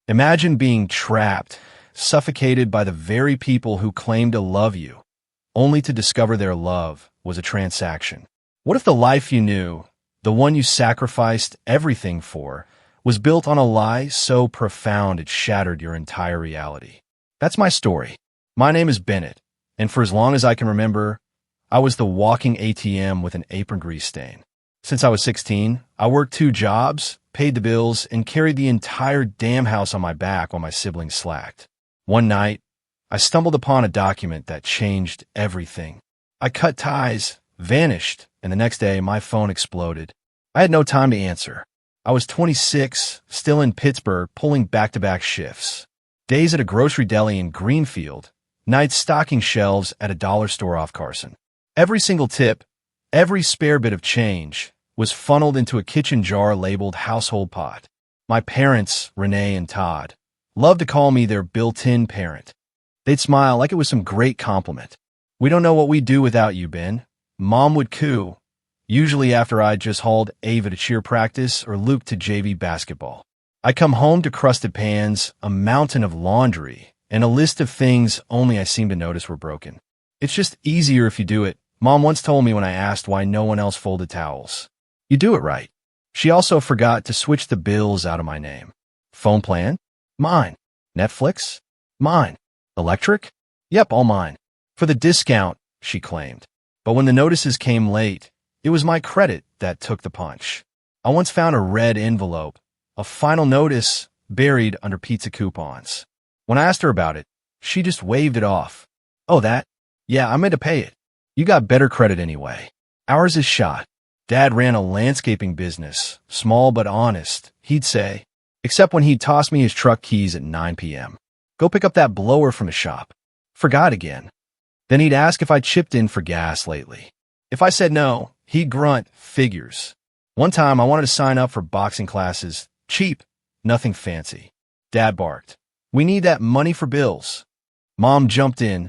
Imagine being trapped, suffocated by the very people who claim to love you, only to discover their love was a transaction. What if the life you knew, the one you sacrificed everything for, was built on a lie so profound it shattered your entire reality? That's my story. My name is Bennett, and for as long as I can remember, I was the walking ATM with an apron grease stain. Since I was 16, I worked 2 jobs, paid the bills, and carried the entire damn house on my back while my siblings slacked. One night, I stumbled upon a document that changed everything. I cut ties, vanished, and the next day my phone exploded. I had no time to answer. I was 26, still in Pittsburgh, pulling back-to-back shifts. Days at a grocery deli in Greenfield, nights stocking shelves at a dollar store off Carson. Every single tip, every spare bit of change, was funneled into a kitchen jar labeled household pot. My parents, Renee and Todd, loved to call me their built-in parent. They'd smile like it was some great compliment. "We don't know what we'd do without you, Ben." Mom would coo, usually after I'd just hauled Ava to cheer practice or Luke to JV basketball. I'd come home to crusted pans, a mountain of laundry, and a list of things only I seemed to notice were broken. "It's just easier if you do it," Mom once told me when I asked why no one else folded towels. "You do it right." She also forgot to switch the bills out of my name. Phone plan? Mine. Netflix? Mine. Electric? Yep, all mine. For the discount, she claimed. But when the notices came late, it was my credit that took the punch. I once found a red envelope, a final notice buried under pizza coupons. When I asked her about it, she just waved it off. "Oh, that? Yeah, I meant to pay it. You got better credit anyway. Ours is shot." Dad ran a landscaping business, small but honest, he'd say, except when he'd toss me his truck keys at 9 p.m. "Go pick up that blower from the shop." Forgot again. Then he'd ask if I'd chipped in for gas lately. If I said no, he'd grunt, "Figures." One time I wanted to sign up for boxing classes. Cheap, nothing fancy. Dad barked, "We need that money for bills." Mom jumped in.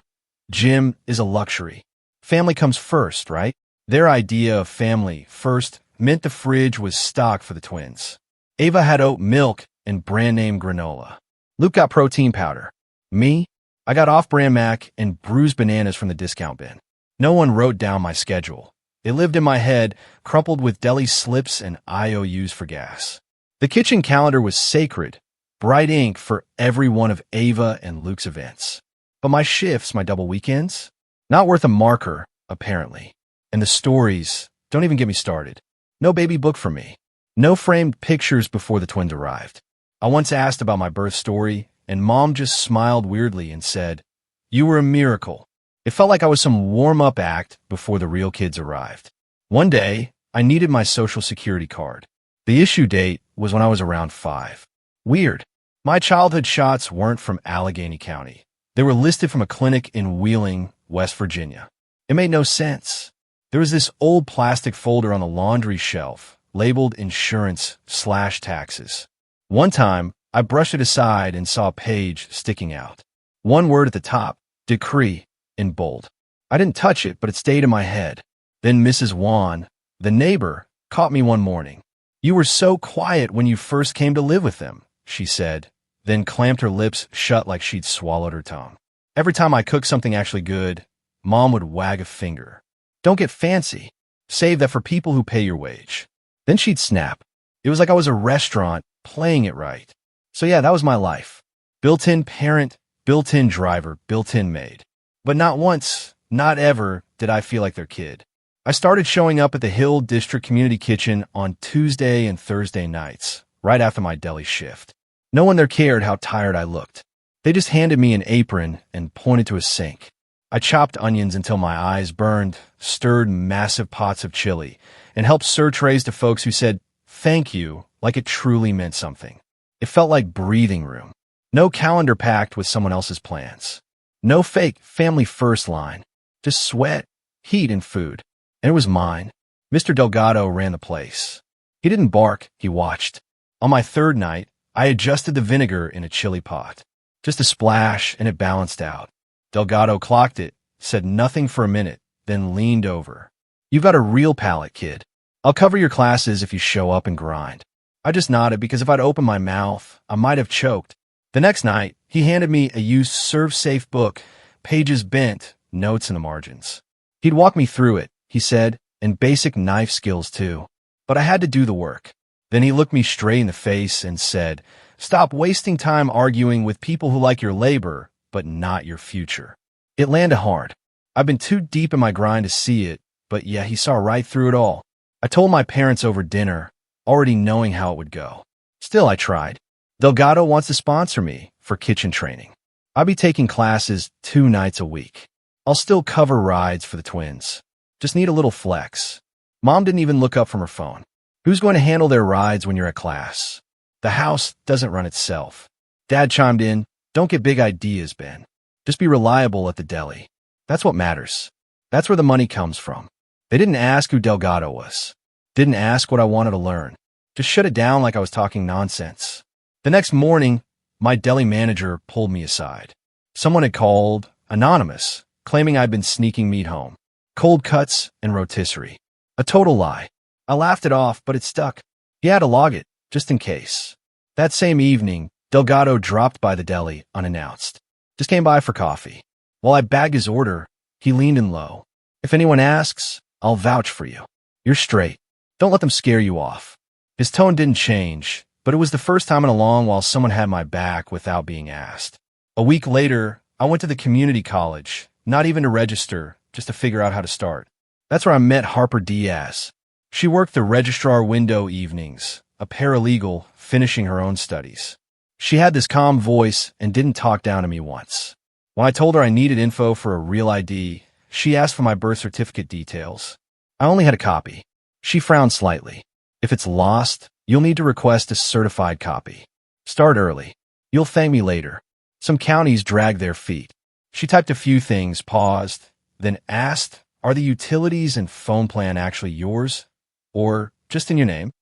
"Gym is a luxury. Family comes first, right?" Their idea of family first meant the fridge was stocked for the twins. Ava had oat milk and brand-name granola. Luke got protein powder. Me? I got off-brand mac and bruised bananas from the discount bin. No one wrote down my schedule. It lived in my head, crumpled with deli slips and IOUs for gas. The kitchen calendar was sacred, bright ink for every one of Ava and Luke's events. But my shifts, my double weekends, not worth a marker, apparently. And the stories, don't even get me started. No baby book for me. No framed pictures before the twins arrived. I once asked about my birth story, and Mom just smiled weirdly and said, "You were a miracle." It felt like I was some warm-up act before the real kids arrived. One day, I needed my Social Security card. The issue date was when I was around 5. Weird. My childhood shots weren't from Allegheny County. They were listed from a clinic in Wheeling, West Virginia. It made no sense. There was this old plastic folder on the laundry shelf, labeled insurance/taxes. One time, I brushed it aside and saw a page sticking out. One word at the top, decree, in bold. I didn't touch it, but it stayed in my head. Then Mrs. Wan, the neighbor, caught me one morning. "You were so quiet when you first came to live with them," she said, then clamped her lips shut like she'd swallowed her tongue. Every time I cooked something actually good, Mom would wag a finger. "Don't get fancy. Save that for people who pay your wage." Then she'd snap. It was like I was a restaurant playing it right. So yeah, that was my life. Built-in parent, built-in driver, built-in maid. But not once, not ever, did I feel like their kid. I started showing up at the Hill District Community Kitchen on Tuesday and Thursday nights, right after my deli shift. No one there cared how tired I looked. They just handed me an apron and pointed to a sink. I chopped onions until my eyes burned, stirred massive pots of chili, and helped serve trays to folks who said, "Thank you," like it truly meant something. It felt like breathing room. No calendar packed with someone else's plans. No fake family first line. Just sweat, heat, and food. And it was mine. Mr. Delgado ran the place. He didn't bark, he watched. On my third night, I adjusted the vinegar in a chili pot. Just a splash, and it balanced out. Delgado clocked it, said nothing for a minute, then leaned over. "You've got a real palate, kid. I'll cover your classes if you show up and grind." I just nodded because if I'd opened my mouth, I might have choked. The next night, he handed me a used serve-safe book, pages bent, notes in the margins. He'd walk me through it, he said, and basic knife skills too. But I had to do the work. Then he looked me straight in the face and said, "Stop wasting time arguing with people who like your labor, but not your future." It landed hard. I've been too deep in my grind to see it, but yeah, he saw right through it all. I told my parents over dinner, already knowing how it would go. Still, I tried. Delgado wants to sponsor me for kitchen training. I'll be taking classes 2 nights a week. I'll still cover rides for the twins. Just need a little flex. Mom didn't even look up from her phone. Who's going to handle their rides when you're at class? The house doesn't run itself. Dad chimed in, "Don't get big ideas, Ben. Just be reliable at the deli. That's what matters. That's where the money comes from." They didn't ask who Delgado was. Didn't ask what I wanted to learn. Just shut it down like I was talking nonsense. The next morning, my deli manager pulled me aside. Someone had called, anonymous, claiming I'd been sneaking meat home. Cold cuts and rotisserie. A total lie. I laughed it off, but it stuck. He had to log it, just in case. That same evening, Delgado dropped by the deli unannounced. Just came by for coffee. While I bagged his order, he leaned in low. "If anyone asks, I'll vouch for you. You're straight. Don't let them scare you off." His tone didn't change, but it was the first time in a long while someone had my back without being asked. A week later, I went to the community college, not even to register, just to figure out how to start. That's where I met Harper Diaz. She worked the registrar window evenings, a paralegal finishing her own studies. She had this calm voice and didn't talk down to me once. When I told her I needed info for a real ID, she asked for my birth certificate details. I only had a copy. She frowned slightly. "If it's lost, you'll need to request a certified copy. Start early. You'll thank me later." Some counties dragged their feet. She typed a few things, paused, then asked, "Are the utilities and phone plan actually yours? Or just in your name?"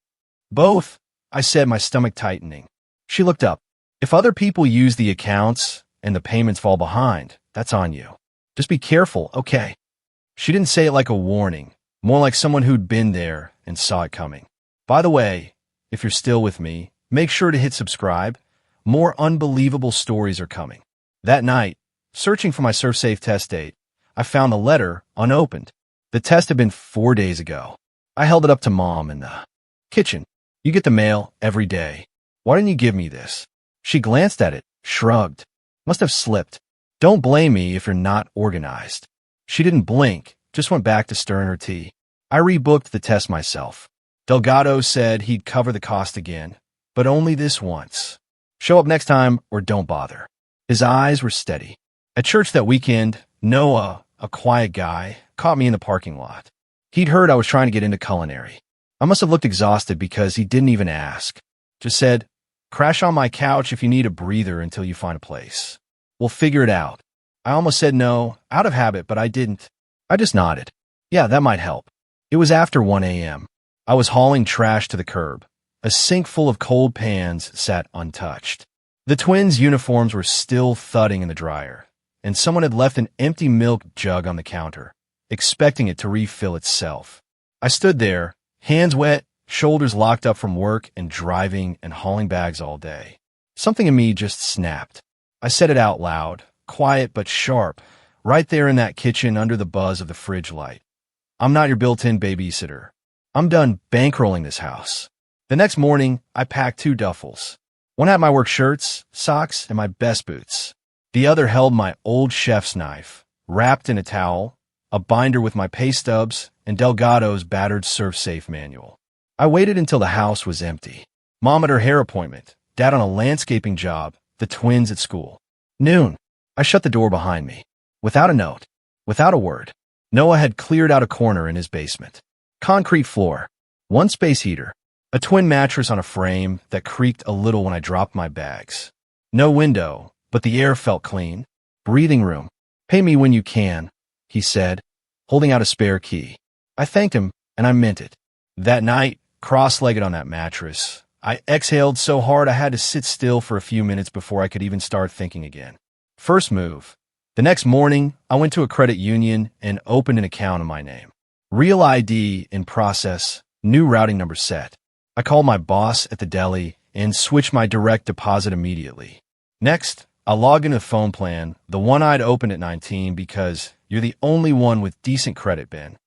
"Both," I said, my stomach tightening. She looked up. "If other people use the accounts and the payments fall behind, that's on you. Just be careful, okay?" She didn't say it like a warning, more like someone who'd been there and saw it coming. By the way, if you're still with me, make sure to hit subscribe. More unbelievable stories are coming. That night, searching for my SurfSafe test date, I found the letter unopened. The test had been 4 days ago. I held it up to Mom in the kitchen. "You get the mail every day. Why didn't you give me this?" She glanced at it, shrugged. "Must have slipped. Don't blame me if you're not organized." She didn't blink, just went back to stirring her tea. I rebooked the test myself. Delgado said he'd cover the cost again, but only this once. Show up next time or don't bother. His eyes were steady. At church that weekend, Noah, a quiet guy, caught me in the parking lot. He'd heard I was trying to get into culinary. I must have looked exhausted because he didn't even ask. Just said, "Crash on my couch if you need a breather until you find a place. We'll figure it out." I almost said no, out of habit, but I didn't. I just nodded. Yeah, that might help. It was after 1 a.m. I was hauling trash to the curb. A sink full of cold pans sat untouched. The twins' uniforms were still thudding in the dryer, and someone had left an empty milk jug on the counter, expecting it to refill itself. I stood there, hands wet, shoulders locked up from work and driving and hauling bags all day. Something in me just snapped. I said it out loud, quiet but sharp, right there in that kitchen under the buzz of the fridge light. "I'm not your built-in babysitter. I'm done bankrolling this house." The next morning, I packed 2 duffels. One had my work shirts, socks, and my best boots. The other held my old chef's knife, wrapped in a towel, a binder with my pay stubs, and Delgado's battered SurfSafe manual. I waited until the house was empty. Mom at her hair appointment, Dad on a landscaping job, the twins at school. Noon. I shut the door behind me. Without a note. Without a word. Noah had cleared out a corner in his basement. Concrete floor. 1 space heater. A twin mattress on a frame that creaked a little when I dropped my bags. No window, but the air felt clean. Breathing room. "Pay me when you can," he said, holding out a spare key. I thanked him, and I meant it. That night, cross-legged on that mattress, I exhaled so hard I had to sit still for a few minutes before I could even start thinking again. First move. The next morning, I went to a credit union and opened an account in my name. Real ID in process, new routing number set. I called my boss at the deli and switched my direct deposit immediately. Next, I log into the phone plan, the one I'd opened at 19 because you're the only one with decent credit, Ben.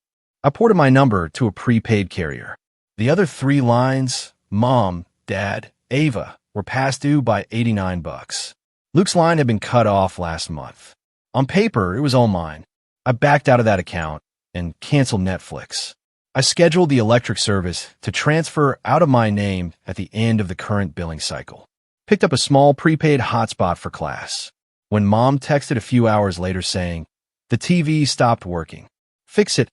I ported my number to a prepaid carrier. The other three lines, Mom, Dad, Ava, were past due by $89. Luke's line had been cut off last month. On paper, it was all mine. I backed out of that account and canceled Netflix. I scheduled the electric service to transfer out of my name at the end of the current billing cycle. Picked up a small prepaid hotspot for class. When Mom texted a few hours later saying, "The TV stopped working. Fix it,"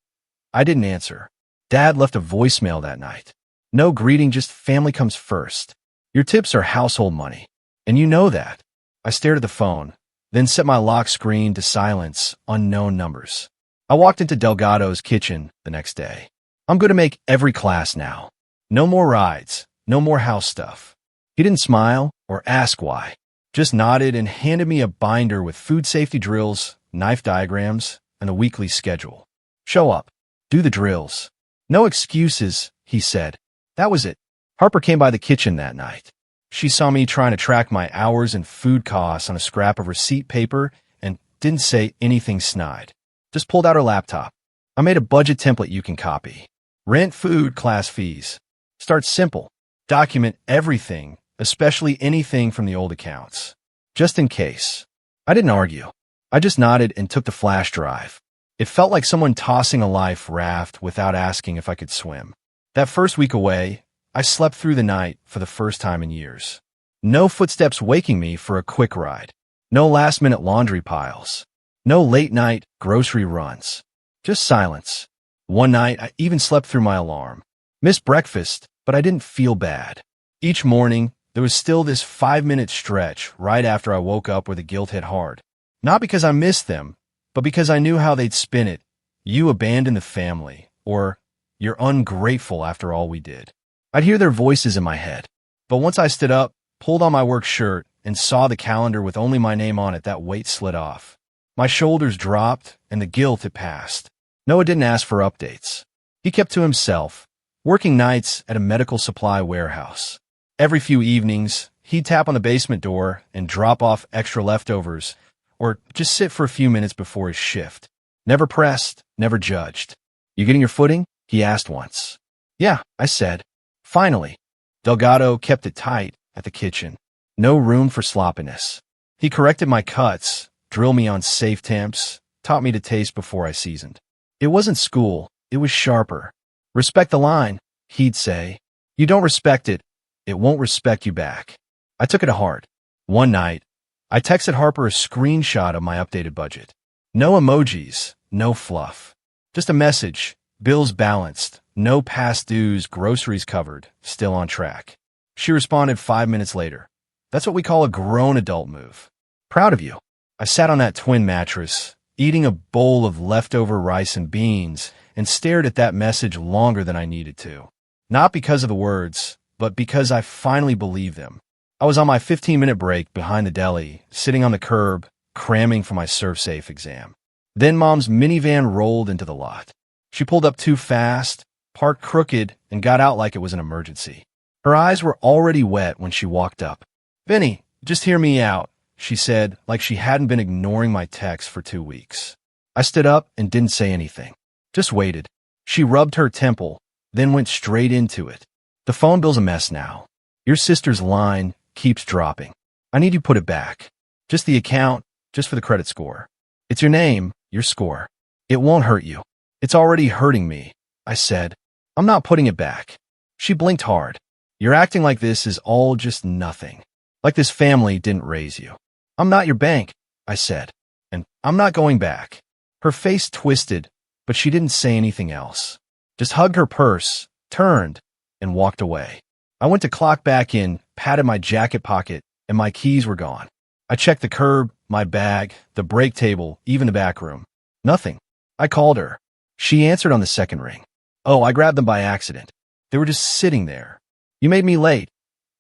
I didn't answer. Dad left a voicemail that night. "No greeting, just family comes first. Your tips are household money, and you know that." I stared at the phone, then set my lock screen to silence unknown numbers. I walked into Delgado's kitchen the next day. "I'm going to make every class now. No more rides, no more house stuff." He didn't smile or ask why, just nodded and handed me a binder with food safety drills, knife diagrams, and a weekly schedule. "Show up. Do the drills. No excuses," he said. That was it. Harper came by the kitchen that night. She saw me trying to track my hours and food costs on a scrap of receipt paper and didn't say anything snide. Just pulled out her laptop. "I made a budget template you can copy. Rent, food, class fees. Start simple. Document everything, especially anything from the old accounts. Just in case." I didn't argue. I just nodded and took the flash drive. It felt like someone tossing a life raft without asking if I could swim. That first week away, I slept through the night for the first time in years. No footsteps waking me for a quick ride. No last-minute laundry piles. No late-night grocery runs. Just silence. One night, I even slept through my alarm. Missed breakfast, but I didn't feel bad. Each morning, there was still this 5-minute stretch right after I woke up where the guilt hit hard. Not because I missed them, but because I knew how they'd spin it. "You abandoned the family," or "You're ungrateful after all we did." I'd hear their voices in my head. But once I stood up, pulled on my work shirt, and saw the calendar with only my name on it, that weight slid off. My shoulders dropped, and the guilt had passed. Noah didn't ask for updates. He kept to himself, working nights at a medical supply warehouse. Every few evenings, he'd tap on the basement door and drop off extra leftovers, or just sit for a few minutes before his shift. Never pressed, never judged. "You getting your footing?" he asked once. "Yeah," I said. Finally. Delgado kept it tight at the kitchen. No room for sloppiness. He corrected my cuts, drilled me on safe temps, taught me to taste before I seasoned. It wasn't school, it was sharper. "Respect the line," he'd say. "You don't respect it, it won't respect you back." I took it to heart. One night, I texted Harper a screenshot of my updated budget. No emojis, no fluff. Just a message, bills balanced, no past dues, groceries covered, still on track. She responded 5 minutes later. "That's what we call a grown adult move. Proud of you." I sat on that twin mattress, eating a bowl of leftover rice and beans, and stared at that message longer than I needed to. Not because of the words, but because I finally believed them. I was on my 15-minute break behind the deli, sitting on the curb, cramming for my ServSafe exam. Then Mom's minivan rolled into the lot. She pulled up too fast, parked crooked, and got out like it was an emergency. Her eyes were already wet when she walked up. "Vinny, just hear me out," she said, like she hadn't been ignoring my texts for 2 weeks. I stood up and didn't say anything. Just waited. She rubbed her temple, then went straight into it. "The phone bill's a mess now. Your sister's line keeps dropping. I need you to put it back. Just the account, just for the credit score. It's your name, your score. It won't hurt you." "It's already hurting me," I said. "I'm not putting it back." She blinked hard. "You're acting like this is all just nothing. Like this family didn't raise you." "I'm not your bank," I said. "And I'm not going back." Her face twisted, but she didn't say anything else. Just hugged her purse, turned, and walked away. I went to clock back in, patted my jacket pocket, and my keys were gone. I checked the curb, my bag, the break table, even the back room. Nothing. I called her. She answered on the second ring. "Oh, I grabbed them by accident. They were just sitting there. You made me late,"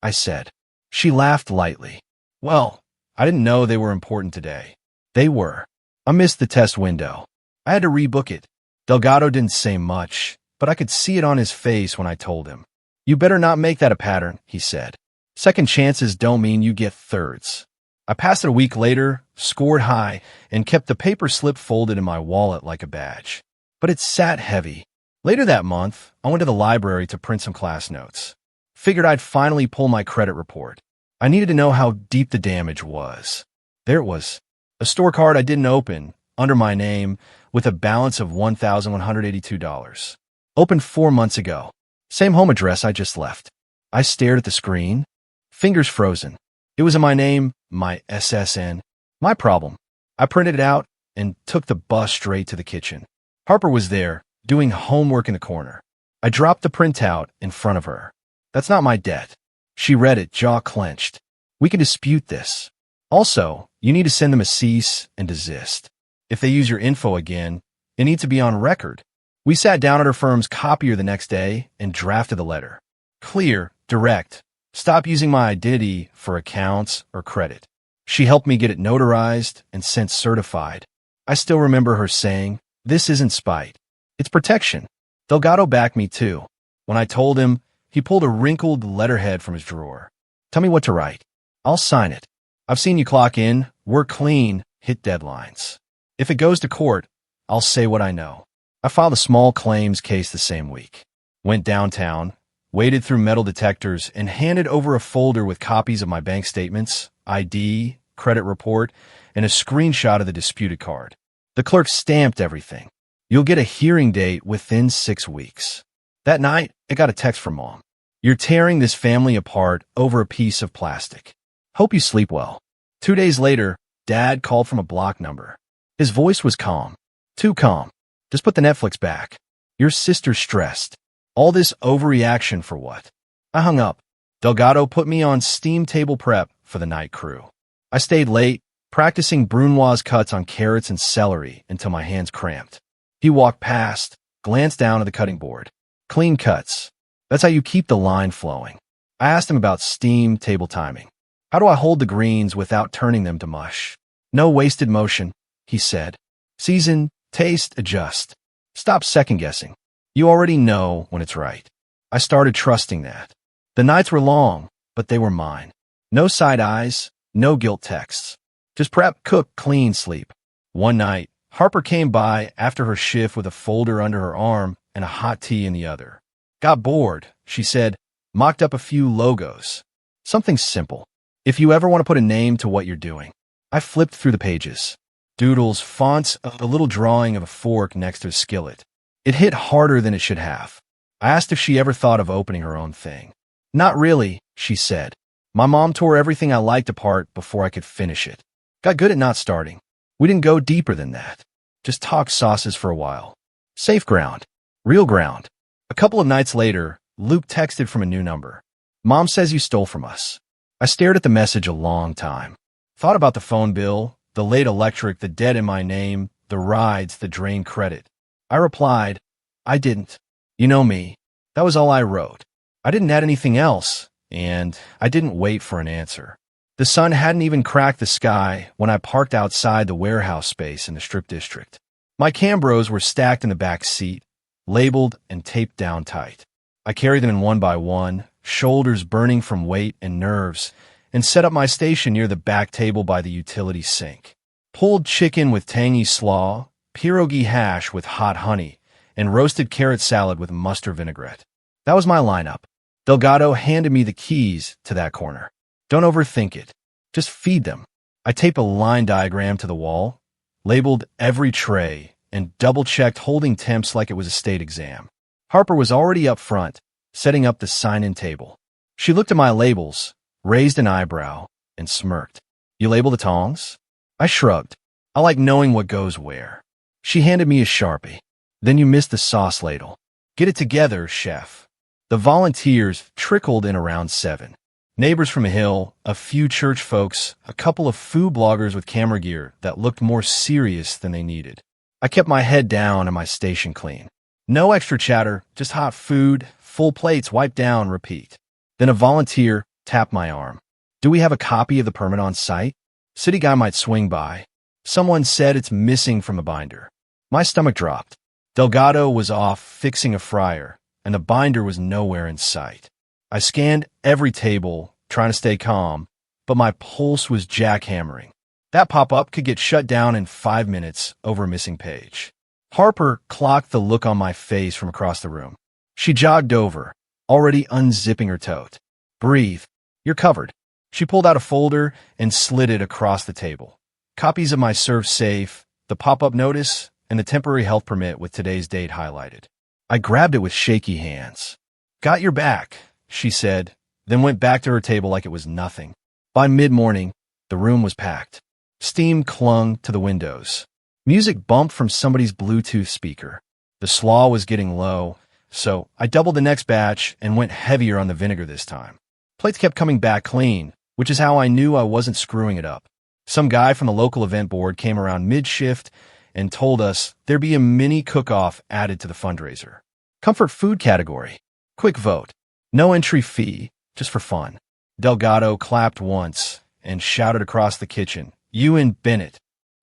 I said. She laughed lightly. "Well, I didn't know they were important today." They were. I missed the test window. I had to rebook it. Delgado didn't say much, but I could see it on his face when I told him. "You better not make that a pattern," he said. "Second chances don't mean you get thirds." I passed it a week later, scored high, and kept the paper slip folded in my wallet like a badge. But it sat heavy. Later that month, I went to the library to print some class notes. Figured I'd finally pull my credit report. I needed to know how deep the damage was. There it was. A store card I didn't open, under my name, with a balance of $1,182. Opened 4 months ago. Same home address I just left. I stared at the screen, fingers frozen. It was in my name, my SSN. My problem. I printed it out and took the bus straight to the kitchen. Harper was there, doing homework in the corner. I dropped the printout in front of her. That's not my debt. She read it, jaw clenched. We can dispute this. Also, you need to send them a cease and desist. If they use your info again, it needs to be on record. We sat down at her firm's copier the next day and drafted the letter. Clear, direct. Stop using my identity for accounts or credit. She helped me get it notarized and sent certified. I still remember her saying, "This isn't spite. It's protection." Delgado backed me too. When I told him, he pulled a wrinkled letterhead from his drawer. "Tell me what to write. I'll sign it. I've seen you clock in, work clean, hit deadlines. If it goes to court, I'll say what I know." I filed a small claims case the same week. Went downtown, waded through metal detectors, and handed over a folder with copies of my bank statements, ID, credit report, and a screenshot of the disputed card. The clerk stamped everything. "You'll get a hearing date within 6 weeks." That night, I got a text from Mom. "You're tearing this family apart over a piece of plastic. Hope you sleep well." 2 days later, Dad called from a block number. His voice was calm. Too calm. "Just put the Netflix back. Your sister's stressed. All this overreaction for what?" I hung up. Delgado put me on steam table prep for the night crew. I stayed late, practicing Brunoise cuts on carrots and celery until my hands cramped. He walked past, glanced down at the cutting board. Clean cuts. That's how you keep the line flowing. I asked him about steam table timing. How do I hold the greens without turning them to mush? "No wasted motion," he said. "Season, taste, adjust. Stop second-guessing. You already know when it's right." I started trusting that. The nights were long, but they were mine. No side eyes, no guilt texts. Just prep, cook, clean, sleep. One night, Harper came by after her shift with a folder under her arm and a hot tea in the other. "Got bored," she said, mocked up a few logos. Something simple. If you ever want to put a name to what you're doing. I flipped through the pages. Doodles, fonts, a little drawing of a fork next to a skillet. It hit harder than it should have. I asked if she ever thought of opening her own thing. "Not really," she said. "My mom tore everything I liked apart before I could finish it. Got good at not starting. We didn't go deeper than that. Just talked sauces for a while. Safe ground. Real ground." A couple of nights later, Luke texted from a new number. "Mom says you stole from us." I stared at the message a long time. Thought about the phone bill, the late electric, the debt in my name, the rides, the drained credit. I replied, "I didn't. You know me." That was all I wrote. I didn't add anything else, and I didn't wait for an answer. The sun hadn't even cracked the sky when I parked outside the warehouse space in the Strip District. My Cambros were stacked in the back seat, labeled and taped down tight. I carried them in one by one, shoulders burning from weight and nerves, and set up my station near the back table by the utility sink. Pulled chicken with tangy slaw, pierogi hash with hot honey, and roasted carrot salad with mustard vinaigrette. That was my lineup. Delgado handed me the keys to that corner. "Don't overthink it. Just feed them." I taped a line diagram to the wall, labeled every tray, and double-checked holding temps like it was a state exam. Harper was already up front, setting up the sign-in table. She looked at my labels, raised an eyebrow, and smirked. "You label the tongs?" I shrugged. I like knowing what goes where. She handed me a Sharpie. "Then you missed the sauce ladle. Get it together, chef." The volunteers trickled in around 7. Neighbors from a hill, a few church folks, a couple of food bloggers with camera gear that looked more serious than they needed. I kept my head down and my station clean. No extra chatter, just hot food, full plates, wipe down, repeat. Then a volunteer tapped my arm. "Do we have a copy of the permit on site? City guy might swing by." Someone said it's missing from the binder. My stomach dropped. Delgado was off fixing a fryer, and the binder was nowhere in sight. I scanned every table, trying to stay calm, but my pulse was jackhammering. That pop-up could get shut down in 5 minutes over a missing page. Harper clocked the look on my face from across the room. She jogged over, already unzipping her tote. "Breathe. You're covered." She pulled out a folder and slid it across the table. Copies of my serve safe, the pop-up notice, and the temporary health permit with today's date highlighted. I grabbed it with shaky hands. "Got your back," she said, then went back to her table like it was nothing. By mid-morning, the room was packed. Steam clung to the windows. Music bumped from somebody's Bluetooth speaker. The slaw was getting low, so I doubled the next batch and went heavier on the vinegar this time. Plates kept coming back clean, which is how I knew I wasn't screwing it up. Some guy from the local event board came around mid-shift and told us there'd be a mini cook-off added to the fundraiser. Comfort food category. Quick vote. No entry fee, just for fun. Delgado clapped once and shouted across the kitchen, "You and Bennett."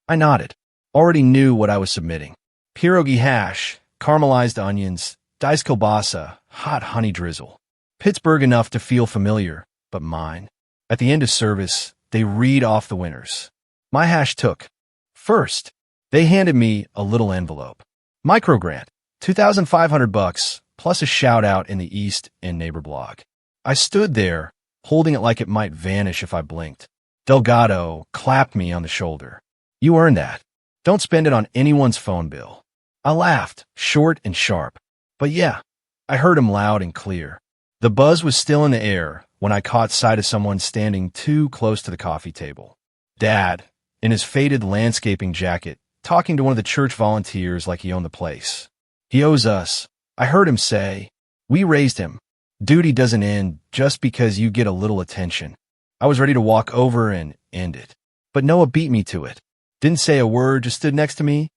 I nodded. Already knew what I was submitting. Pierogi hash, caramelized onions, diced kielbasa, hot honey drizzle. Pittsburgh enough to feel familiar, but mine. At the end of service, they read off the winners. My hash took. First, they handed me a little envelope. Microgrant, $2,500 plus a shout-out in the East End neighbor blog. I stood there, holding it like it might vanish if I blinked. Delgado clapped me on the shoulder. "You earned that. Don't spend it on anyone's phone bill." I laughed, short and sharp. But yeah, I heard him loud and clear. The buzz was still in the air when I caught sight of someone standing too close to the coffee table. Dad, in his faded landscaping jacket, talking to one of the church volunteers like he owned the place. "He owes us," I heard him say. "We raised him. Duty doesn't end just because you get a little attention." I was ready to walk over and end it. But Noah beat me to it. Didn't say a word, just stood next to me.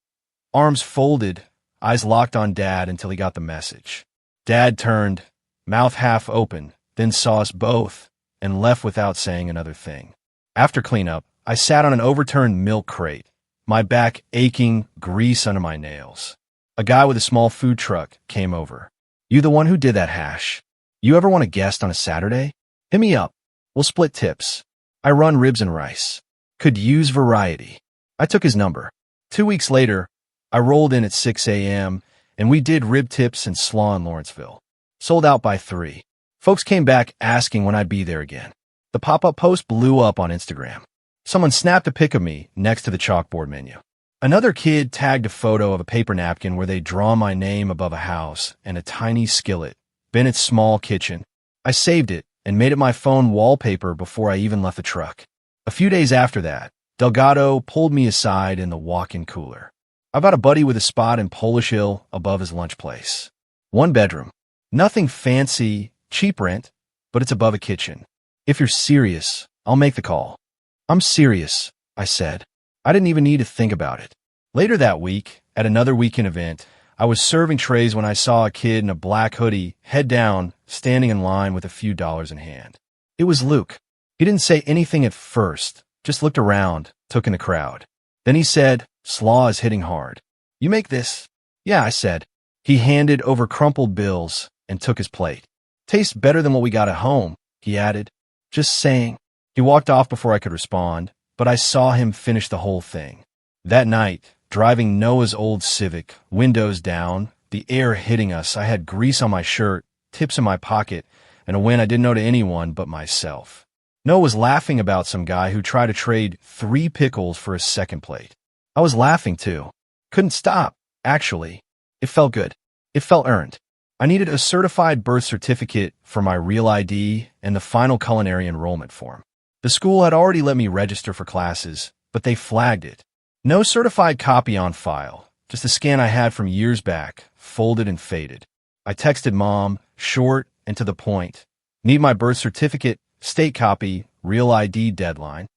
Arms folded, eyes locked on Dad until he got the message. Dad turned, mouth half open, then saw us both, and left without saying another thing. After cleanup, I sat on an overturned milk crate, my back aching, grease under my nails. A guy with a small food truck came over. "You the one who did that hash? You ever want a guest on a Saturday? Hit me up. We'll split tips. I run ribs and rice. Could use variety." I took his number. 2 weeks later, I rolled in at 6 a.m., and we did rib tips and slaw in Lawrenceville. Sold out by 3. Folks came back asking when I'd be there again. The pop-up post blew up on Instagram. Someone snapped a pic of me next to the chalkboard menu. Another kid tagged a photo of a paper napkin where they'd drawn my name above a house and a tiny skillet, Bennett's small kitchen. I saved it and made it my phone wallpaper before I even left the truck. A few days after that, Delgado pulled me aside in the walk-in cooler. I've got a buddy with a spot in Polish Hill above his lunch place. 1 bedroom. Nothing fancy, cheap rent, but it's above a kitchen. If you're serious, I'll make the call. "I'm serious," I said. I didn't even need to think about it. Later that week, at another weekend event, I was serving trays when I saw a kid in a black hoodie, head down, standing in line with a few dollars in hand. It was Luke. He didn't say anything at first, just looked around, took in the crowd. Then he said, "Slaw is hitting hard. You make this?" "Yeah," I said. He handed over crumpled bills and took his plate. "Tastes better than what we got at home," he added. "Just saying." He walked off before I could respond, but I saw him finish the whole thing. That night, driving Noah's old Civic, windows down, the air hitting us, I had grease on my shirt, tips in my pocket, and a win I didn't know to anyone but myself. Noah was laughing about some guy who tried to trade 3 pickles for a second plate. I was laughing too. Couldn't stop, actually. It felt good. It felt earned. I needed a certified birth certificate for my real ID and the final culinary enrollment form. The school had already let me register for classes, but they flagged it. No certified copy on file, just a scan I had from years back, folded and faded. I texted Mom, short and to the point. "Need my birth certificate, state copy, real ID deadline."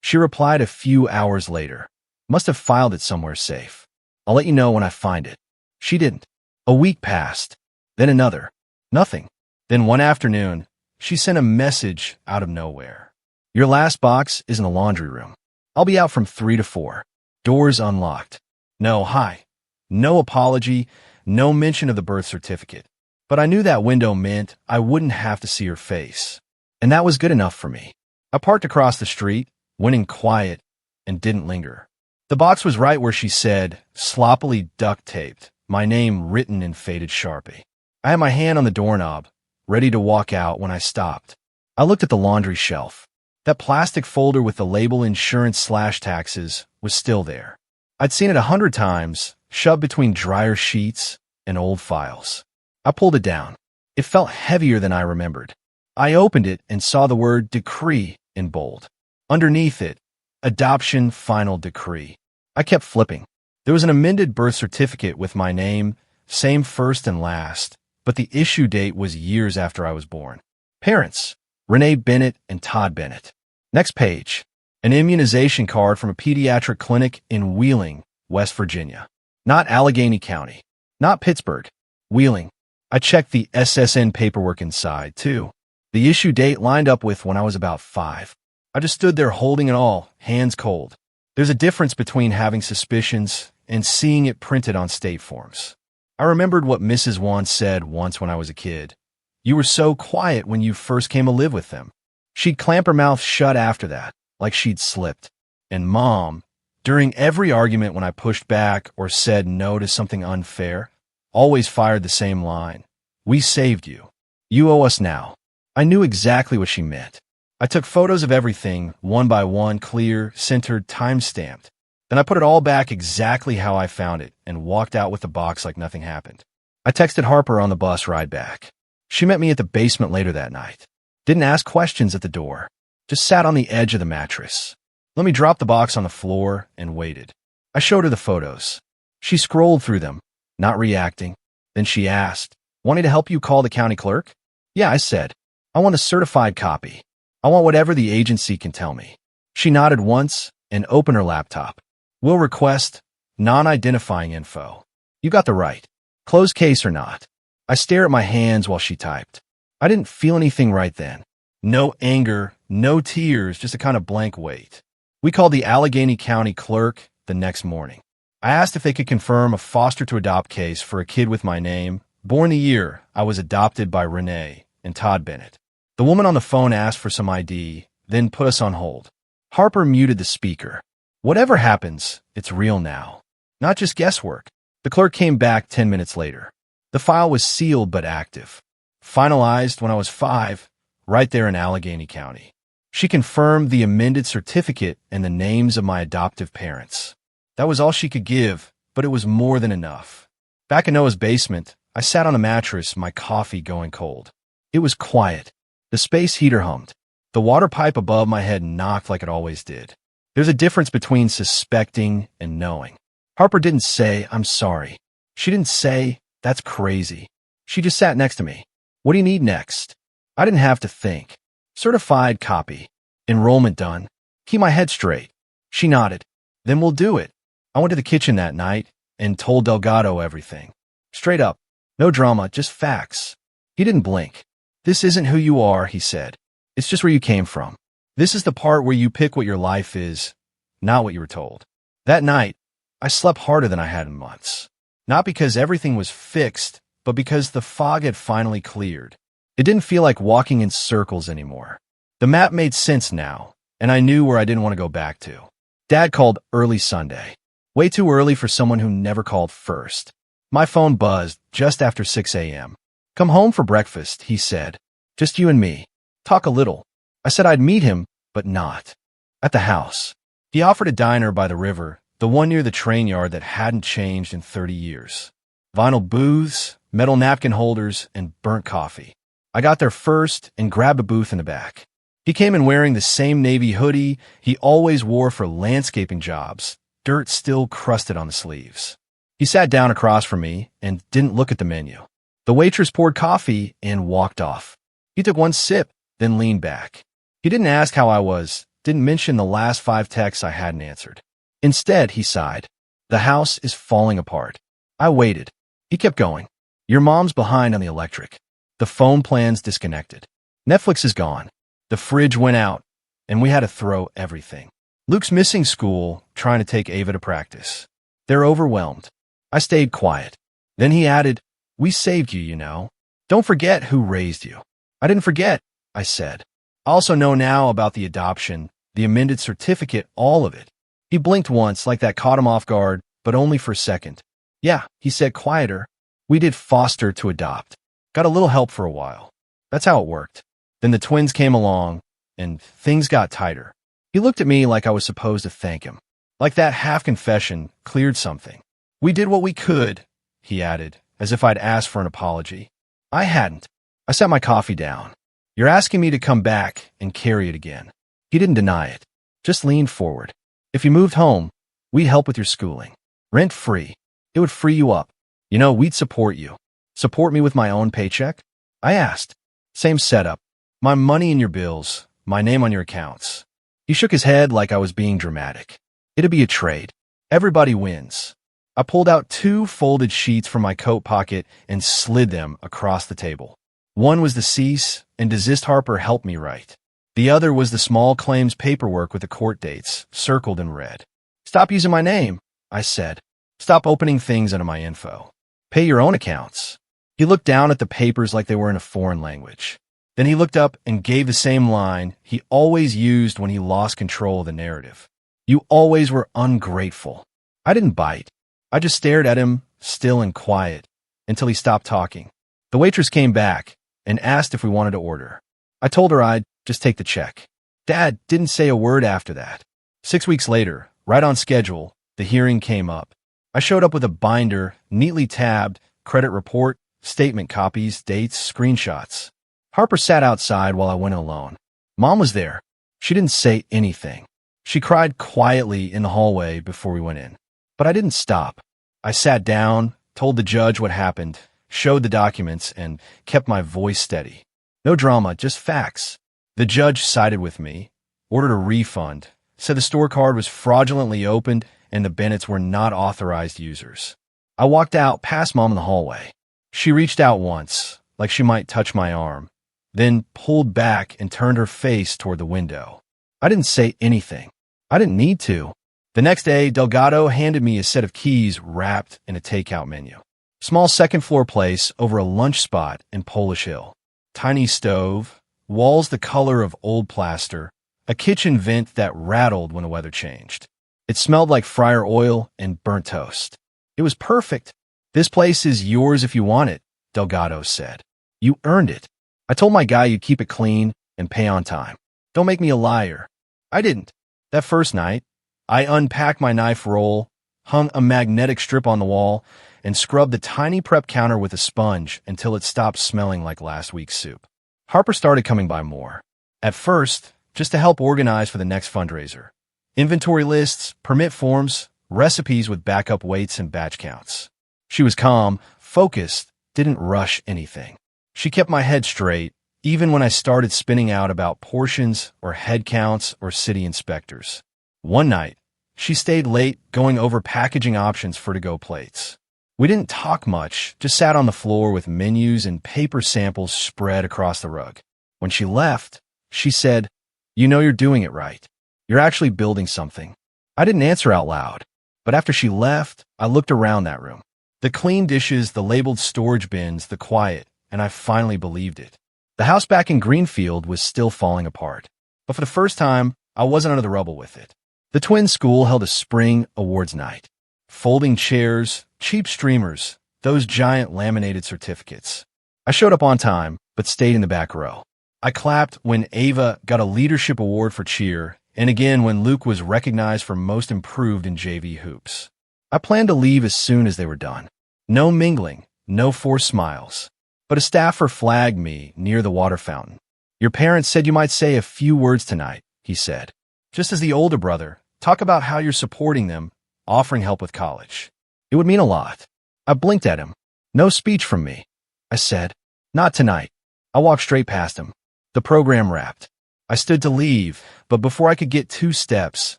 She replied a few hours later. "Must have filed it somewhere safe. I'll let you know when I find it." She didn't. A week passed. Then another. Nothing. Then one afternoon, she sent a message out of nowhere. "Your last box is in the laundry room. I'll be out from 3 to 4. Doors unlocked." No hi. No apology, no mention of the birth certificate. But I knew that window meant I wouldn't have to see her face. And that was good enough for me. I parked across the street, went in quiet, and didn't linger. The box was right where she said, sloppily duct-taped, my name written in faded Sharpie. I had my hand on the doorknob, ready to walk out when I stopped. I looked at the laundry shelf. That plastic folder with the label insurance/taxes was still there. I'd seen it 100 times, shoved between dryer sheets and old files. I pulled it down. It felt heavier than I remembered. I opened it and saw the word decree in bold. Underneath it, adoption final decree. I kept flipping. There was an amended birth certificate with my name, same first and last, but the issue date was years after I was born. Parents, Renee Bennett and Todd Bennett. Next page, an immunization card from a pediatric clinic in Wheeling, West Virginia. Not Allegheny County. Not Pittsburgh. Wheeling. I checked the SSN paperwork inside, too. The issue date lined up with when I was about 5. I just stood there holding it all, hands cold. There's a difference between having suspicions and seeing it printed on state forms. I remembered what Mrs. Wan said once when I was a kid. You were so quiet when you first came to live with them. She'd clamp her mouth shut after that, like she'd slipped. And Mom, during every argument when I pushed back or said no to something unfair, always fired the same line. We saved you. You owe us now. I knew exactly what she meant. I took photos of everything, one by one, clear, centered, time-stamped. Then I put it all back exactly how I found it and walked out with the box like nothing happened. I texted Harper on the bus ride back. She met me at the basement later that night. Didn't ask questions at the door. Just sat on the edge of the mattress. Let me drop the box on the floor and waited. I showed her the photos. She scrolled through them, not reacting. Then she asked, "Want me to help you call the county clerk?" "Yeah," I said. "I want a certified copy. I want whatever the agency can tell me." She nodded once and opened her laptop. "We'll request non-identifying info." "You got the right. Closed case or not." I stared at my hands while she typed. I didn't feel anything right then. No anger, no tears, just a kind of blank wait. We called the Allegheny County clerk the next morning. I asked if they could confirm a foster-to-adopt case for a kid with my name, born the year I was adopted by Renee and Todd Bennett. The woman on the phone asked for some ID, then put us on hold. Harper muted the speaker. Whatever happens, it's real now. Not just guesswork. The clerk came back 10 minutes later. The file was sealed but active. Finalized when I was 5, right there in Allegheny County. She confirmed the amended certificate and the names of my adoptive parents. That was all she could give, but it was more than enough. Back in Noah's basement, I sat on the mattress, my coffee going cold. It was quiet. The space heater hummed. The water pipe above my head knocked like it always did. There's a difference between suspecting and knowing. Harper didn't say, "I'm sorry." She didn't say, "That's crazy." She just sat next to me. "What do you need next?" I didn't have to think. Certified copy. Enrollment done. Keep my head straight. She nodded. "Then we'll do it." I went to the kitchen that night and told Delgado everything. Straight up. No drama, just facts. He didn't blink. "This isn't who you are," he said. "It's just where you came from. This is the part where you pick what your life is, not what you were told." That night, I slept harder than I had in months. Not because everything was fixed, but because the fog had finally cleared. It didn't feel like walking in circles anymore. The map made sense now, and I knew where I didn't want to go back to. Dad called early Sunday. Way too early for someone who never called first. My phone buzzed just after 6 a.m. "Come home for breakfast," he said. "Just you and me. Talk a little." I said I'd meet him, but not. At the house. He offered a diner by the river, the one near the train yard that hadn't changed in 30 years. Vinyl booths, metal napkin holders, and burnt coffee. I got there first and grabbed a booth in the back. He came in wearing the same navy hoodie he always wore for landscaping jobs, dirt still crusted on the sleeves. He sat down across from me and didn't look at the menu. The waitress poured coffee and walked off. He took one sip, then leaned back. He didn't ask how I was, didn't mention the last 5 texts I hadn't answered. Instead, he sighed. "The house is falling apart." I waited. He kept going. "Your mom's behind on the electric. The phone plan's disconnected. Netflix is gone. The fridge went out, and we had to throw everything. Luke's missing school, trying to take Ava to practice. They're overwhelmed." I stayed quiet. Then he added, "We saved you, you know. Don't forget who raised you." "I didn't forget," I said. I also know now about the adoption, the amended certificate, all of it. He blinked once like that caught him off guard, but only for a second. Yeah, he said quieter. We did foster to adopt. Got a little help for a while. That's how it worked. Then the twins came along, and things got tighter. He looked at me like I was supposed to thank him. Like that half-confession cleared something. We did what we could, he added, as if I'd asked for an apology. I hadn't. I set my coffee down. You're asking me to come back and carry it again. He didn't deny it, just leaned forward. If you moved home, we'd help with your schooling. Rent-free. It would free you up. You know, we'd support you. Support me with my own paycheck? I asked. Same setup. My money in your bills, my name on your accounts. He shook his head like I was being dramatic. It'd be a trade. Everybody wins. I pulled out 2 folded sheets from my coat pocket and slid them across the table. One was the cease and desist Harper helped me write. The other was the small claims paperwork with the court dates, circled in red. Stop using my name, I said. Stop opening things under my info. Pay your own accounts. He looked down at the papers like they were in a foreign language. Then he looked up and gave the same line he always used when he lost control of the narrative. You always were ungrateful. I didn't bite. I just stared at him, still and quiet, until he stopped talking. The waitress came back and asked if we wanted to order. I told her I'd just take the check. Dad didn't say a word after that. 6 weeks later, right on schedule, the hearing came up. I showed up with a binder, neatly tabbed, credit report, statement copies, dates, screenshots. Harper sat outside while I went alone. Mom was there. She didn't say anything. She cried quietly in the hallway before we went in. But I didn't stop. I sat down, told the judge what happened, showed the documents, and kept my voice steady. No drama, just facts. The judge sided with me, ordered a refund, said the store card was fraudulently opened and the Bennetts were not authorized users. I walked out past Mom in the hallway. She reached out once, like she might touch my arm, then pulled back and turned her face toward the window. I didn't say anything. I didn't need to. The next day, Delgado handed me a set of keys wrapped in a takeout menu. Small second-floor place over a lunch spot in Polish Hill. Tiny stove, walls the color of old plaster, a kitchen vent that rattled when the weather changed. It smelled like fryer oil and burnt toast. It was perfect. This place is yours if you want it, Delgado said. You earned it. I told my guy you'd keep it clean and pay on time. Don't make me a liar. I didn't. That first night, I unpacked my knife roll, hung a magnetic strip on the wall, and scrubbed the tiny prep counter with a sponge until it stopped smelling like last week's soup. Harper started coming by more. At first, just to help organize for the next fundraiser. Inventory lists, permit forms, recipes with backup weights and batch counts. She was calm, focused, didn't rush anything. She kept my head straight, even when I started spinning out about portions or head counts or city inspectors. One night, she stayed late going over packaging options for to-go plates. We didn't talk much, just sat on the floor with menus and paper samples spread across the rug. When she left, she said, "You know you're doing it right. You're actually building something." I didn't answer out loud, but after she left, I looked around that room. The clean dishes, the labeled storage bins, the quiet, and I finally believed it. The house back in Greenfield was still falling apart, but for the first time, I wasn't under the rubble with it. The twin school held a spring awards night. Folding chairs, cheap streamers, those giant laminated certificates. I showed up on time, but stayed in the back row. I clapped when Ava got a leadership award for cheer, and again when Luke was recognized for most improved in JV hoops. I planned to leave as soon as they were done. No mingling, no forced smiles. But a staffer flagged me near the water fountain. "Your parents said you might say a few words tonight," he said. "Just as the older brother, talk about how you're supporting them, offering help with college. It would mean a lot." I blinked at him. "No speech from me," I said. "Not tonight." I walked straight past him. The program wrapped. I stood to leave, but before I could get 2 steps,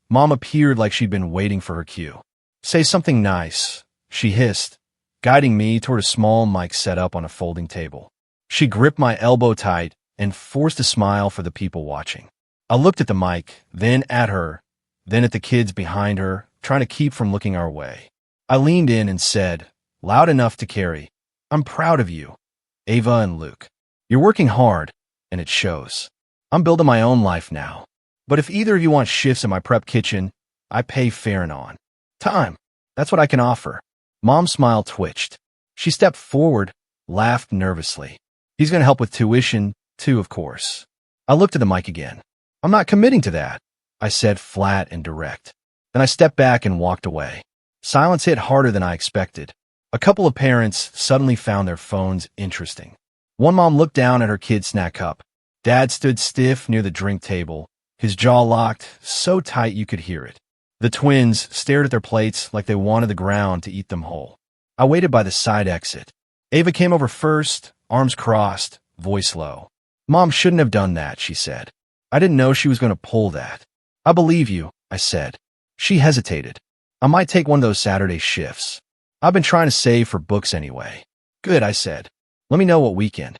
Mom appeared like she'd been waiting for her cue. "Say something nice," she hissed, guiding me toward a small mic set up on a folding table. She gripped my elbow tight and forced a smile for the people watching. I looked at the mic, then at her, then at the kids behind her, trying to keep from looking our way. I leaned in and said, loud enough to carry, "I'm proud of you, Ava and Luke. You're working hard, and it shows." I'm building my own life now. But if either of you want shifts in my prep kitchen, I pay fair and on time. That's what I can offer. Mom's smile twitched. She stepped forward, laughed nervously. He's going to help with tuition, too, of course. I looked at the mic again. I'm not committing to that, I said flat and direct. Then I stepped back and walked away. Silence hit harder than I expected. A couple of parents suddenly found their phones interesting. One mom looked down at her kid's snack cup. Dad stood stiff near the drink table, his jaw locked so tight you could hear it. The twins stared at their plates like they wanted the ground to eat them whole. I waited by the side exit. Ava came over first, arms crossed, voice low. Mom shouldn't have done that, she said. I didn't know she was going to pull that. I believe you, I said. She hesitated. I might take one of those Saturday shifts. I've been trying to save for books anyway. Good, I said. Let me know what weekend.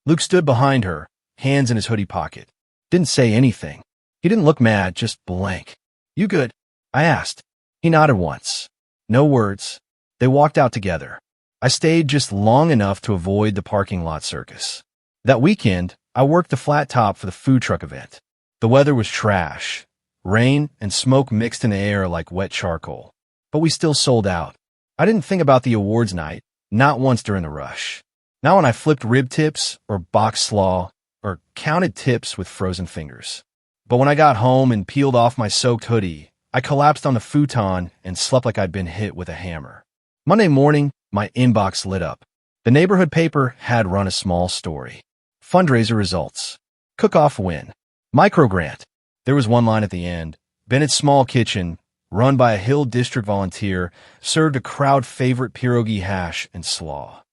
Luke stood behind her, hands in his hoodie pocket. Didn't say anything. He didn't look mad, just blank. You good? I asked. He nodded once. No words. They walked out together. I stayed just long enough to avoid the parking lot circus. That weekend, I worked the flat top for the food truck event. The weather was trash. Rain and smoke mixed in the air like wet charcoal. But we still sold out. I didn't think about the awards night, not once during the rush. Not when I flipped rib tips or boxed slaw or counted tips with frozen fingers. But when I got home and peeled off my soaked hoodie, I collapsed on the futon and slept like I'd been hit with a hammer. Monday morning, my inbox lit up. The neighborhood paper had run a small story. Fundraiser results. Cook-off win. Microgrant. There was one line at the end. Bennett's Small Kitchen, run by a Hill District volunteer, served a crowd favorite pierogi hash and slaw.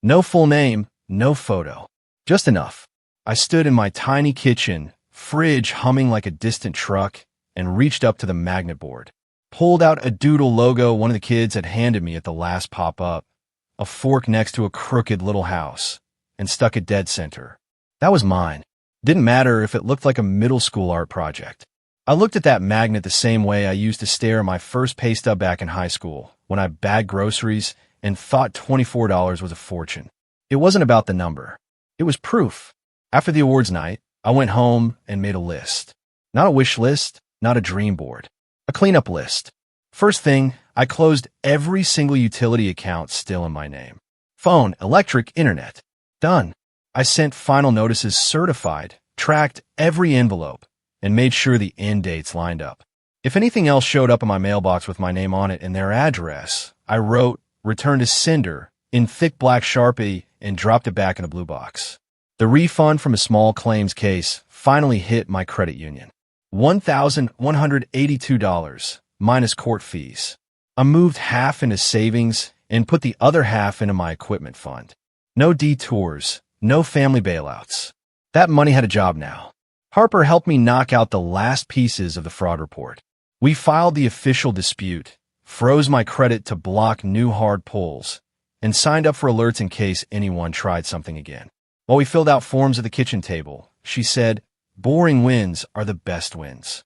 No full name, no photo. Just enough. I stood in my tiny kitchen, fridge humming like a distant truck, and reached up to the magnet board. Pulled out a doodle logo one of the kids had handed me at the last pop-up, a fork next to a crooked little house, and stuck it dead center. That was mine. Didn't matter if it looked like a middle school art project. I looked at that magnet the same way I used to stare at my first pay stub back in high school, when I bagged groceries and thought $24 was a fortune. It wasn't about the number. It was proof. After the awards night, I went home and made a list. Not a wish list, not a dream board. A cleanup list. First thing, I closed every single utility account still in my name. Phone, electric, internet. Done. I sent final notices certified, tracked every envelope, and made sure the end dates lined up. If anything else showed up in my mailbox with my name on it and their address, I wrote, "Return to sender," in thick black Sharpie and dropped it back in a blue box. The refund from a small claims case finally hit my credit union. $1,182, minus court fees. I moved half into savings and put the other half into my equipment fund. No detours, no family bailouts. That money had a job now. Harper helped me knock out the last pieces of the fraud report. We filed the official dispute, froze my credit to block new hard pulls, and signed up for alerts in case anyone tried something again. While we filled out forms at the kitchen table, she said, "Boring wins are the best wins."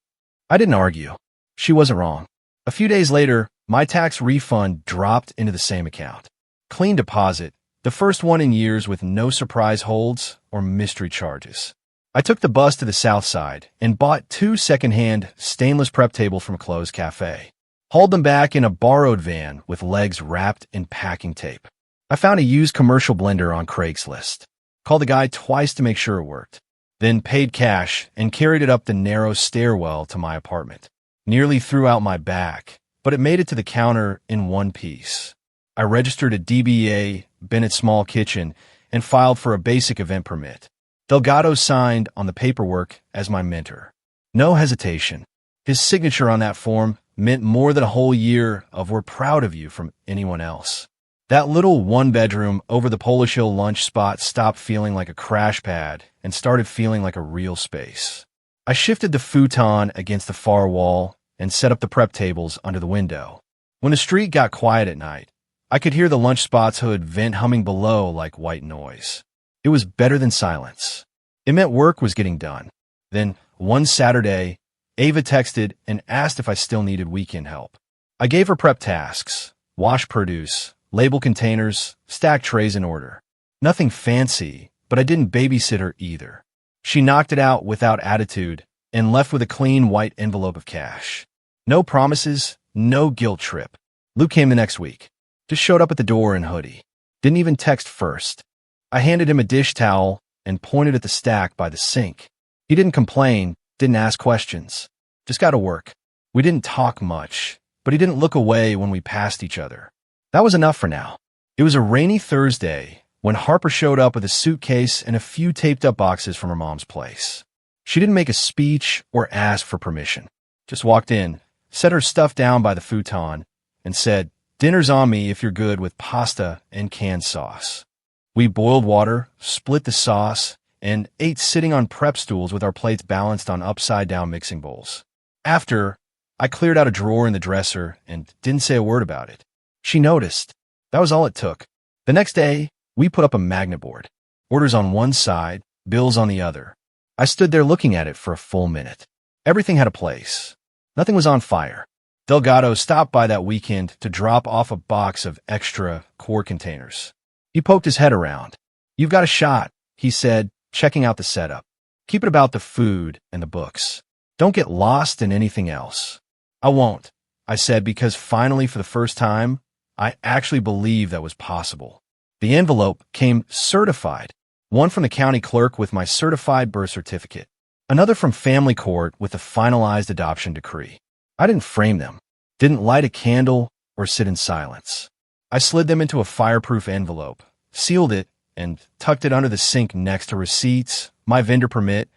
I didn't argue. She wasn't wrong. A few days later, my tax refund dropped into the same account. Clean deposit, the first one in years with no surprise holds or mystery charges. I took the bus to the south side and bought 2 secondhand stainless prep tables from a closed cafe. Hauled them back in a borrowed van with legs wrapped in packing tape. I found a used commercial blender on Craigslist. Called the guy twice to make sure it worked. Then paid cash and carried it up the narrow stairwell to my apartment. Nearly threw out my back, but it made it to the counter in one piece. I registered a DBA, Bennett's Small Kitchen, and filed for a basic event permit. Delgado signed on the paperwork as my mentor. No hesitation. His signature on that form meant more than a whole year of "we're proud of you" from anyone else. That little one-bedroom over the Polish Hill lunch spot stopped feeling like a crash pad and started feeling like a real space. I shifted the futon against the far wall and set up the prep tables under the window. When the street got quiet at night, I could hear the lunch spot's hood vent humming below like white noise. It was better than silence. It meant work was getting done. Then, one Saturday, Ava texted and asked if I still needed weekend help. I gave her prep tasks: wash produce, label containers, stack trays in order. Nothing fancy, but I didn't babysit her either. She knocked it out without attitude and left with a clean white envelope of cash. No promises, no guilt trip. Luke came the next week. Just showed up at the door in hoodie. Didn't even text first. I handed him a dish towel and pointed at the stack by the sink. He didn't complain, didn't ask questions. Just got to work. We didn't talk much, but he didn't look away when we passed each other. That was enough for now. It was a rainy Thursday when Harper showed up with a suitcase and a few taped-up boxes from her mom's place. She didn't make a speech or ask for permission. Just walked in, set her stuff down by the futon, and said, "Dinner's on me if you're good with pasta and canned sauce." We boiled water, split the sauce, and ate sitting on prep stools with our plates balanced on upside-down mixing bowls. After, I cleared out a drawer in the dresser and didn't say a word about it. She noticed. That was all it took. The next day, we put up a magnet board. Orders on one side, bills on the other. I stood there looking at it for a full minute. Everything had a place. Nothing was on fire. Delgado stopped by that weekend to drop off a box of extra core containers. He poked his head around. "You've got a shot," he said, checking out the setup. "Keep it about the food and the books. Don't get lost in anything else." "I won't," I said, because finally, for the first time, I actually believed that was possible. The envelope came certified. One from the county clerk with my certified birth certificate. Another from family court with the finalized adoption decree. I didn't frame them, didn't light a candle or sit in silence. I slid them into a fireproof envelope, sealed it, and tucked it under the sink next to receipts, my vendor permit,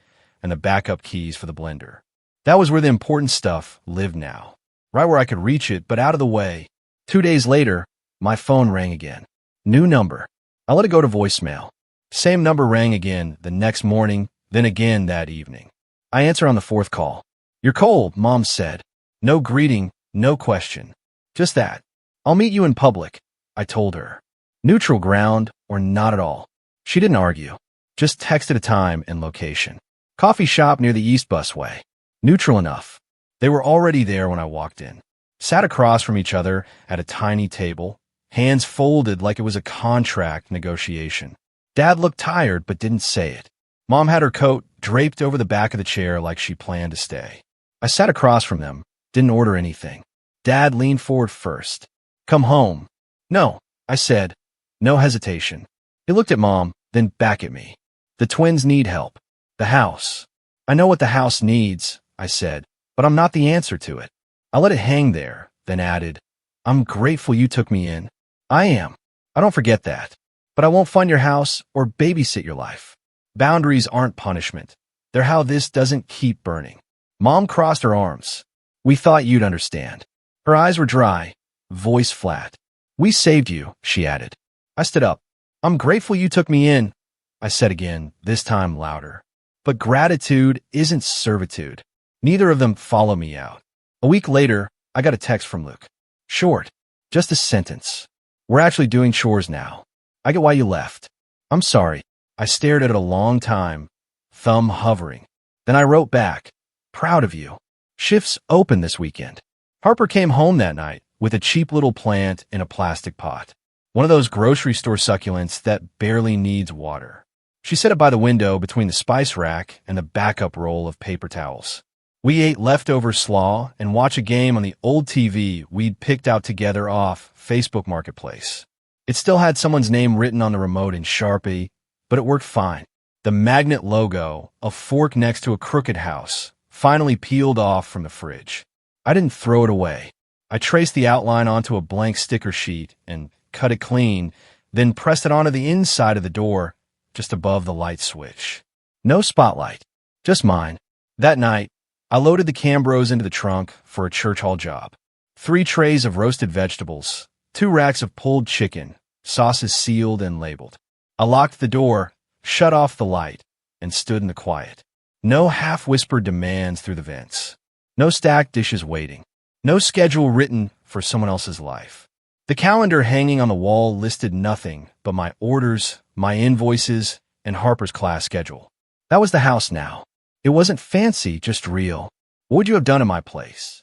and the backup keys for the blender. That was where the important stuff lived now. Right where I could reach it, but out of the way. 2 days later, my phone rang again. New number. I let it go to voicemail. Same number rang again the next morning, then again that evening. I answer on the fourth call. "You're cold," Mom said. No greeting, no question. Just that. "I'll meet you in public," I told her. Neutral ground or not at all. She didn't argue. Just texted a time and location. Coffee shop near the East Busway. Neutral enough. They were already there when I walked in. Sat across from each other at a tiny table, hands folded like it was a contract negotiation. Dad looked tired but didn't say it. Mom had her coat draped over the back of the chair like she planned to stay. I sat across from them, didn't order anything. Dad leaned forward first. "Come home." "No," I said. No hesitation. He looked at Mom, then back at me. "The twins need help. The house." "I know what the house needs," I said, "but I'm not the answer to it." I let it hang there, then added, "I'm grateful you took me in." "I am. I don't forget that. But I won't fund your house or babysit your life. Boundaries aren't punishment. They're how this doesn't keep burning." Mom crossed her arms. "We thought you'd understand." Her eyes were dry, voice flat. "We saved you," she added. I stood up. "I'm grateful you took me in," I said again, this time louder. But gratitude isn't servitude. Neither of them follow me out. A week later, I got a text from Luke. Short, just a sentence. "We're actually doing chores now. I get why you left." "I'm sorry." I stared at it a long time, thumb hovering. Then I wrote back, "Proud of you. Shifts open this weekend." Harper came home that night with a cheap little plant in a plastic pot. One of those grocery store succulents that barely needs water. She set it by the window between the spice rack and the backup roll of paper towels. We ate leftover slaw and watched a game on the old TV we'd picked out together off Facebook Marketplace. It still had someone's name written on the remote in Sharpie, but it worked fine. The magnet logo, a fork next to a crooked house, finally peeled off from the fridge. I didn't throw it away. I traced the outline onto a blank sticker sheet and cut it clean, then pressed it onto the inside of the door, just above the light switch. No spotlight, just mine. That night, I loaded the Cambros into the trunk for a church hall job. 3 trays of roasted vegetables, 2 racks of pulled chicken, sauces sealed and labeled. I locked the door, shut off the light, and stood in the quiet. No half-whispered demands through the vents. No stacked dishes waiting. No schedule written for someone else's life. The calendar hanging on the wall listed nothing but my orders, my invoices, and Harper's class schedule. That was the house now. It wasn't fancy, just real. What would you have done in my place?